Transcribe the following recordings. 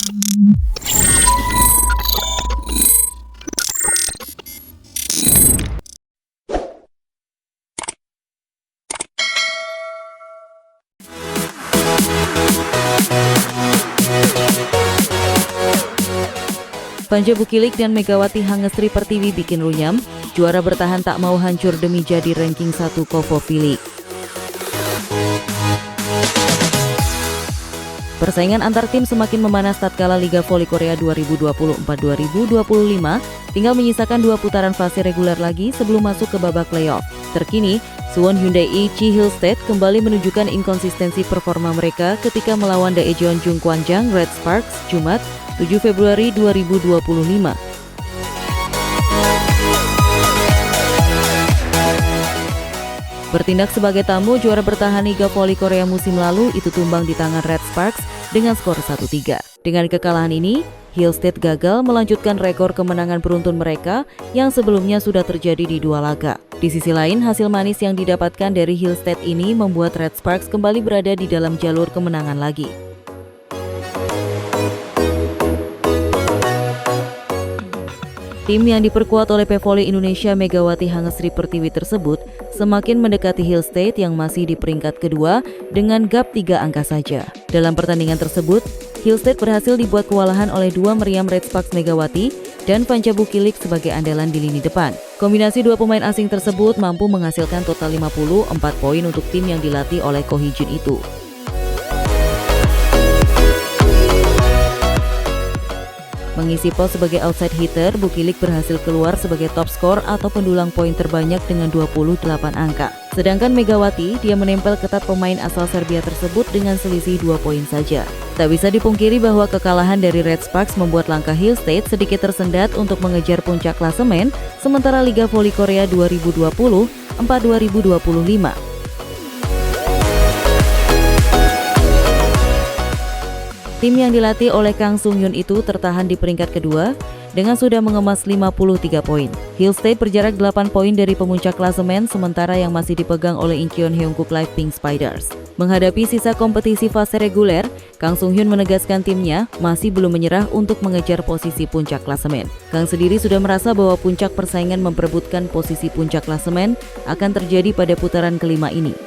Panja Bukilik dan Megawati Hangestri Pertiwi bikin runyam, juara bertahan tak mau hancur demi jadi ranking 1 Kovo Vili. Persaingan antar tim semakin memanas tatkala Liga Voli Korea 2024-2025 tinggal menyisakan 2 putaran fase reguler lagi sebelum masuk ke babak playoff. Terkini, Suwon Hyundai Chi Hillstead kembali menunjukkan inkonsistensi performa mereka ketika melawan Daejeon Jungkwanjang Red Sparks Jumat 7 Februari 2025. Bertindak sebagai tamu, juara bertahan Liga Voli Korea musim lalu itu tumbang di tangan Red Sparks dengan skor 1-3. Dengan kekalahan ini, Hillstead gagal melanjutkan rekor kemenangan beruntun mereka yang sebelumnya sudah terjadi di 2 laga. Di sisi lain, hasil manis yang didapatkan dari Hillstead ini membuat Red Sparks kembali berada di dalam jalur kemenangan lagi. Tim yang diperkuat oleh Pevoli Indonesia Megawati Hangestri Pertiwi tersebut semakin mendekati Hillstead yang masih di peringkat kedua dengan gap 3 angka saja. Dalam pertandingan tersebut, Hillstead berhasil dibuat kewalahan oleh 2 meriam Red Sparks Megawati dan Panja Bukilik sebagai andalan di lini depan. Kombinasi 2 pemain asing tersebut mampu menghasilkan total 54 poin untuk tim yang dilatih oleh Ko Hee-jun itu. Mengisi pos sebagai outside hitter, Bukilik berhasil keluar sebagai top skor atau pendulang poin terbanyak dengan 28 angka. Sedangkan Megawati, dia menempel ketat pemain asal Serbia tersebut dengan selisih 2 poin saja. Tak bisa dipungkiri bahwa kekalahan dari Red Sparks membuat langkah Hillstead sedikit tersendat untuk mengejar puncak klasemen, sementara Liga Voli Korea 2024-2025. Tim yang dilatih oleh Kang Sung-hyun itu tertahan di peringkat kedua dengan sudah mengemas 53 poin. Hillstead berjarak 8 poin dari pemuncak klasemen, sementara yang masih dipegang oleh Incheon Hyungkook Live Pink Spiders. Menghadapi sisa kompetisi fase reguler, Kang Sung-hyun menegaskan timnya masih belum menyerah untuk mengejar posisi puncak klasemen. Kang sendiri sudah merasa bahwa puncak persaingan memperebutkan posisi puncak klasemen akan terjadi pada putaran kelima ini.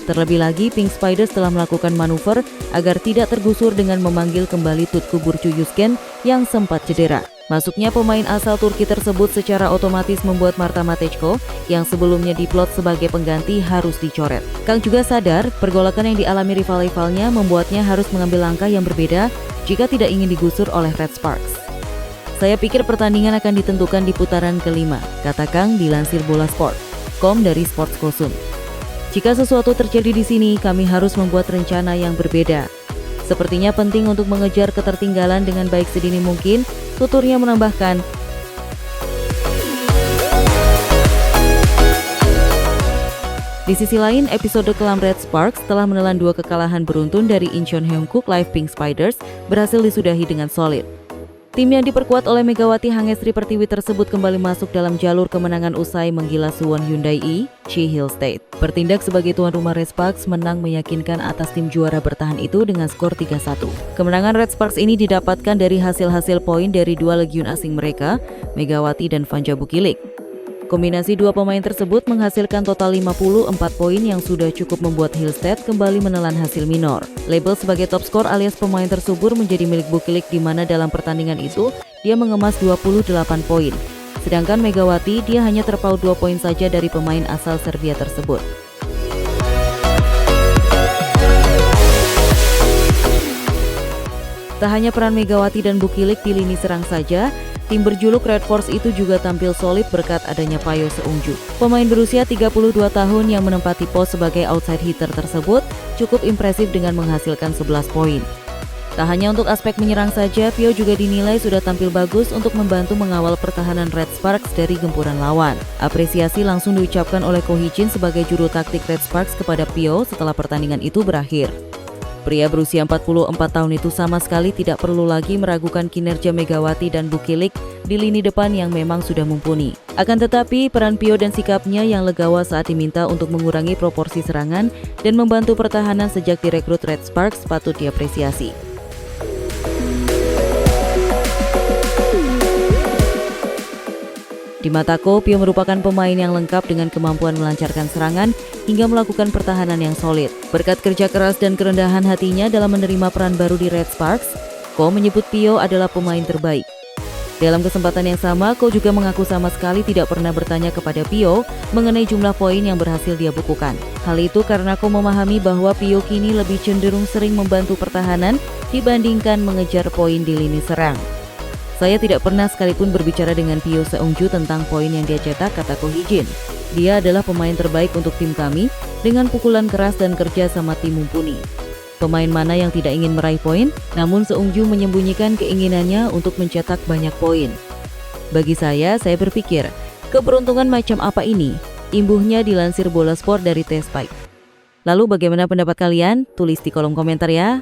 Terlebih lagi, Pink Spiders telah melakukan manuver agar tidak tergusur dengan memanggil kembali Tutku Burcu Yusgen yang sempat cedera. Masuknya pemain asal Turki tersebut secara otomatis membuat Marta Matejko yang sebelumnya diplot sebagai pengganti harus dicoret. Kang juga sadar pergolakan yang dialami rival-rivalnya membuatnya harus mengambil langkah yang berbeda jika tidak ingin digusur oleh Red Sparks. Saya pikir pertandingan akan ditentukan di putaran kelima, kata Kang dilansir Bolasport.com dari Sports Kosum. Jika sesuatu terjadi di sini, kami harus membuat rencana yang berbeda. Sepertinya penting untuk mengejar ketertinggalan dengan baik sedini mungkin, tuturnya menambahkan. Di sisi lain, episode kelam Red Sparks telah menelan 2 kekalahan beruntun dari Incheon Hyungkook Live Pink Spiders berhasil disudahi dengan solid. Tim yang diperkuat oleh Megawati Hangestri Pertiwi tersebut kembali masuk dalam jalur kemenangan usai menggila Suwon Hyundai Chi Hillstead. Bertindak sebagai tuan rumah, Red Sparks menang meyakinkan atas tim juara bertahan itu dengan skor 3-1. Kemenangan Red Sparks ini didapatkan dari hasil-hasil poin dari 2 legiun asing mereka, Megawati dan Panja Bukilik. Kombinasi 2 pemain tersebut menghasilkan total 54 poin yang sudah cukup membuat Hillstead kembali menelan hasil minor. Label sebagai top skor alias pemain tersubur menjadi milik Bukilik, di mana dalam pertandingan itu dia mengemas 28 poin. Sedangkan Megawati dia hanya terpaut 2 poin saja dari pemain asal Serbia tersebut. Tak hanya peran Megawati dan Bukilik di lini serang saja, tim berjuluk Red Force itu juga tampil solid berkat adanya Payo Seungju. Pemain berusia 32 tahun yang menempati pos sebagai outside hitter tersebut cukup impresif dengan menghasilkan 11 poin. Tak hanya untuk aspek menyerang saja, Pyo juga dinilai sudah tampil bagus untuk membantu mengawal pertahanan Red Sparks dari gempuran lawan. Apresiasi langsung diucapkan oleh Ko Hee-jin sebagai juru taktik Red Sparks kepada Pyo setelah pertandingan itu berakhir. Pria berusia 44 tahun itu sama sekali tidak perlu lagi meragukan kinerja Megawati dan Bukilik di lini depan yang memang sudah mumpuni. Akan tetapi, peran Pio dan sikapnya yang legawa saat diminta untuk mengurangi proporsi serangan dan membantu pertahanan sejak direkrut Red Sparks patut diapresiasi. Di mataku, Pio merupakan pemain yang lengkap dengan kemampuan melancarkan serangan hingga melakukan pertahanan yang solid. Berkat kerja keras dan kerendahan hatinya dalam menerima peran baru di Red Sparks, Ko menyebut Pio adalah pemain terbaik. Dalam kesempatan yang sama, Ko juga mengaku sama sekali tidak pernah bertanya kepada Pio mengenai jumlah poin yang berhasil dia bukukan. Hal itu karena Ko memahami bahwa Pio kini lebih cenderung sering membantu pertahanan dibandingkan mengejar poin di lini serang. Saya tidak pernah sekalipun berbicara dengan Pio Seungju tentang poin yang dia cetak, kata Ko Hee-jin. Dia adalah pemain terbaik untuk tim kami dengan pukulan keras dan kerja sama tim mumpuni. Pemain mana yang tidak ingin meraih poin, namun Seungju menyembunyikan keinginannya untuk mencetak banyak poin. Bagi saya berpikir, keberuntungan macam apa ini? Imbuhnya dilansir Bola Sport dari T-Spike. Lalu bagaimana pendapat kalian? Tulis di kolom komentar ya.